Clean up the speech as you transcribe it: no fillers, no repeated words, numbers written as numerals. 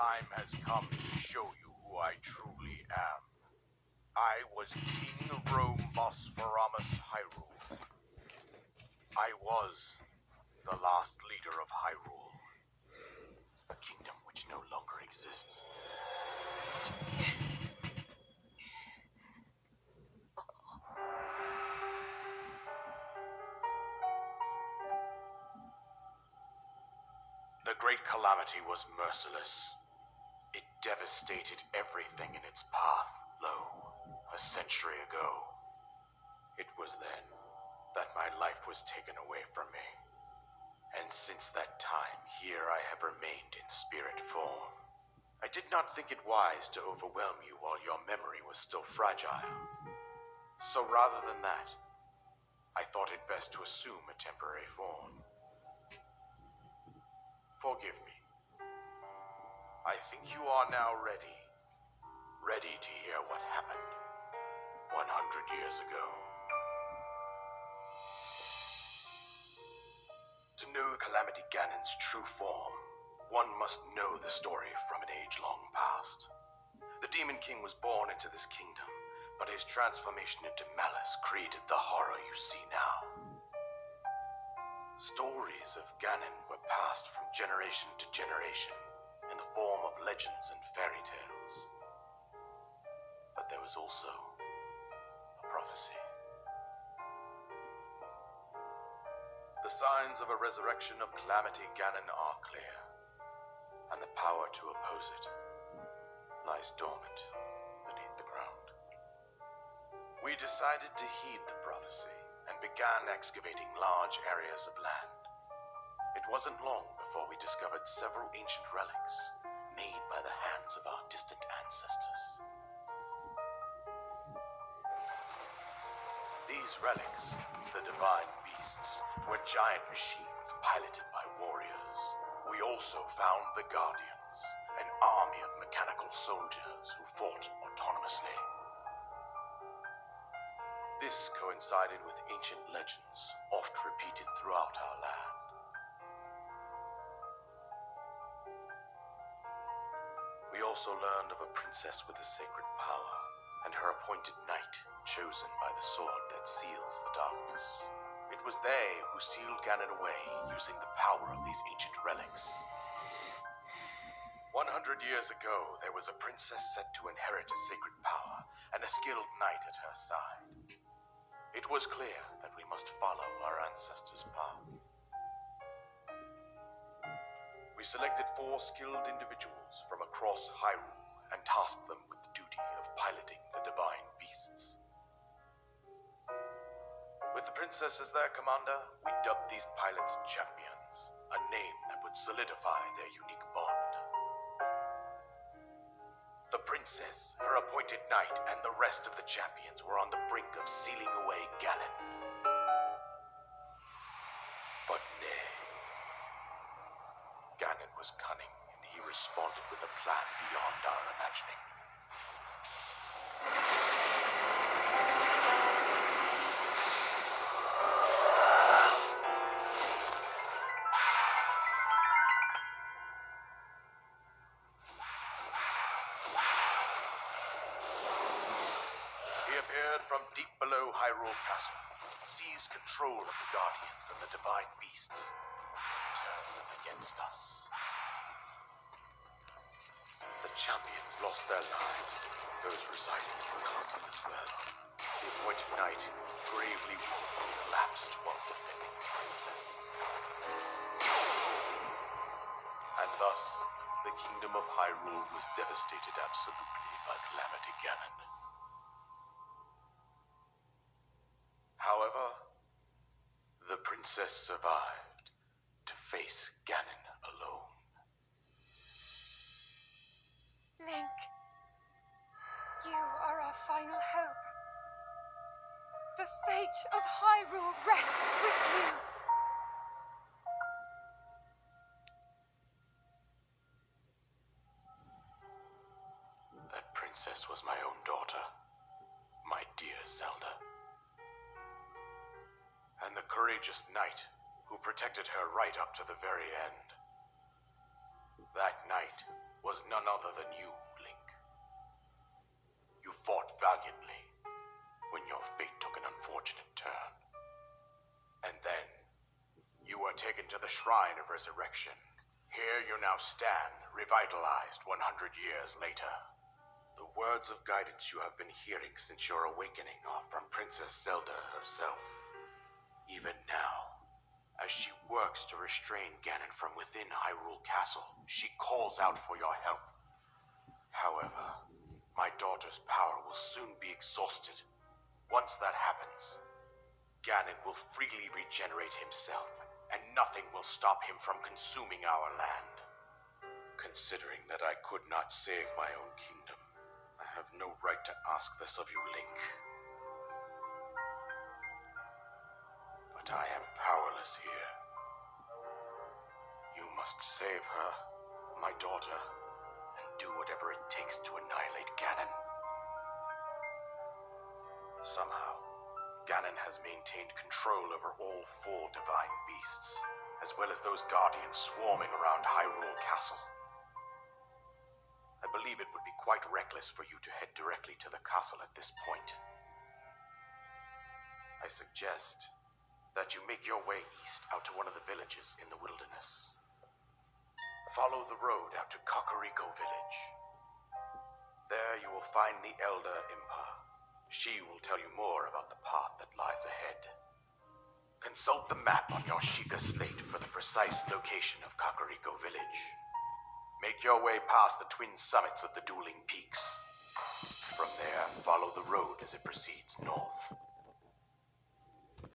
time has come to show you who I truly am. I was King Rhombos Varamus Hyrule. I was the last leader of Hyrule, a kingdom which no longer exists. The Great Calamity was merciless. It devastated everything in its path, a century ago. It was then that my life was taken away from me. And since that time, here I have remained in spirit form. I did not think it wise to overwhelm you while your memory was still fragile. So rather than that, I thought it best to assume a temporary form. Forgive me. I think you are now ready. Ready to hear what happened 100 years ago. To know Calamity Ganon's true form, one must know the story from an age long past. The Demon King was born into this kingdom, but his transformation into malice created the horror you see now. Stories of Ganon were passed from generation to generation in the form of legends and fairy tales. But there was also a prophecy. The signs of a resurrection of Calamity Ganon are clear, and the power to oppose it lies dormant beneath the ground. We decided to heed the prophecy and began excavating large areas of land. It wasn't long before we discovered several ancient relics made by the hands of our distant ancestors. These relics, the divine beasts, were giant machines piloted by warriors. We also found the Guardians, an army of mechanical soldiers who fought autonomously. This coincided with ancient legends, oft repeated throughout our land. We also learned of a princess with a sacred power, and her appointed knight, chosen by the sword that seals the darkness. It was they who sealed Ganon away using the power of these ancient relics. 100 years ago, there was a princess set to inherit a sacred power and a skilled knight at her side. It was clear that we must follow our ancestors' path. We selected 4 skilled individuals from across Hyrule and tasked them with the duty of piloting the divine beasts. With the princess as their commander, we dubbed these pilots champions, a name that would solidify their unique bond. The princess, her appointed knight, and the rest of the champions were on the brink of sealing away Ganon. But nay. Ganon was cunning, and he responded with a plan beyond our imagining. He appeared from deep below Hyrule Castle, seized control of the Guardians and the divine beasts, and turned them against us. The champions lost their lives, those residing in the castle as well. The appointed knight, gravely wounded, collapsed while defending the princess. And thus, the kingdom of Hyrule was devastated absolutely by Calamity Ganon. However, the princess survived to face Ganon alone. Link, you are our final hope. The fate of Hyrule rests with you. That princess was my own daughter, my dear Zelda. And the courageous knight who protected her right up to the very end. That knight was none other than you, Link. You fought valiantly when your fate took an unfortunate turn. And then, you were taken to the Shrine of Resurrection. Here you now stand, revitalized 100 years later. The words of guidance you have been hearing since your awakening are from Princess Zelda herself. Even now, as she works to restrain Ganon from within Hyrule Castle, she calls out for your help. However, my daughter's power will soon be exhausted. Once that happens, Ganon will freely regenerate himself, and nothing will stop him from consuming our land. Considering that I could not save my own kingdom, I have no right to ask this of you, Link. But I am powerless here. You must save her, my daughter, and do whatever it takes to annihilate Ganon. Somehow, Ganon has maintained control over all 4 divine beasts, as well as those guardians swarming around Hyrule Castle. I believe it would be quite reckless for you to head directly to the castle at this point. I suggest that you make your way east out to one of the villages in the wilderness. Follow the road out to Kakariko Village. There you will find the Elder Impa. She will tell you more about the path that lies ahead. Consult the map on your Sheikah slate for the precise location of Kakariko Village. Make your way past the twin summits of the dueling peaks. From there, follow the road as it proceeds north.